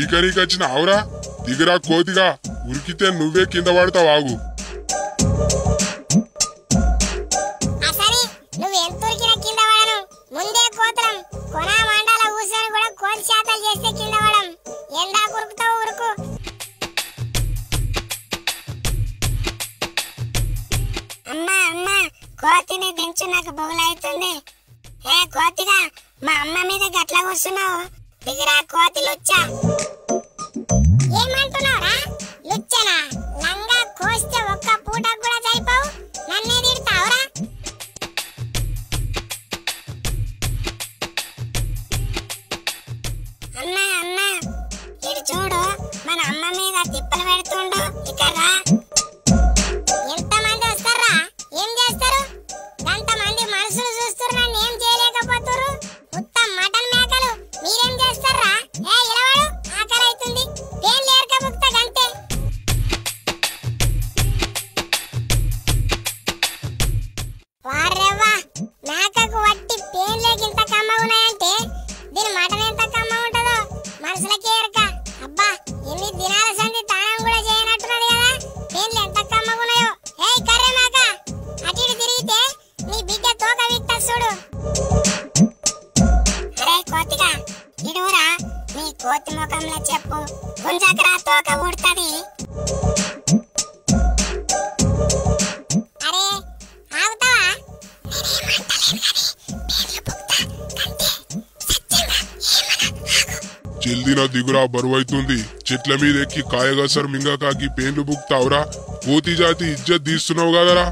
పీకరీకి వచ్చిన ఆవురా దిగురా కోతిగా ఉరికితే నువ్వే కింద పడతావు ఆగు. కోతిని దించు నాకు బొగులైతుంది. ఏ కోతిగా మా అమ్మ మీద గట్ల కూర్చున్నావు దిగిరా కోతి లుచ్చా. ఏమంటున్నావురా లుచ్చనా? లంగా కోస్తే ఒక్క పూట కూడా సరిపోవు నన్నే తిడతావురా? అన్నా అన్నా ఇటు చూడు మన అమ్మ మీద తిప్పలు పెడుతుండు. ఇక్కడ రా. ఎంతమంది వస్తారా? ఏం చేస్తారు? గంటమంది మనుషులు చూస్తారు నన్ను ఏం చేయలేకపోతురు. మొత్తం మటన్ మేకలు మీరేం చేస్తారా? ఏ ఇలవాడు ఆకలి అవుతుంది పేర్లు ఏర్కబుక్తా గంతే. వారెవ్వా మేకకు వట్టి పేర్లేకింత కమ్మగున్నాయంటే దీని మటన్ ఎంత కమ్మ ఉంటుందో మనుషులకే ఎరక. అబ్బా ఎన్ని దినాల సంది తానం కూడా చేయనట్టున్నది కదా పేర్లు ఎంత కమ్మగున్నాయో. ఏ కర్రె మేక అటు ఇటు తిరిగితే నీ బిడ్డ తోక విక్తా చూడు. అరే కోతిగా ఇడురా నీ కోతి ముఖంలో చెప్పు గుంజకరా తోక ఊడుతుంది. అరే ఆగుతావా? జల్దిన దిగురా బరువైతుంది. చెట్ల మీద ఎక్కి కాయగసరు మింగకాకి పేన్లు బుక్తావురా. కోతి జాతి ఇజ్జత్ తీస్తున్నావు కదరా.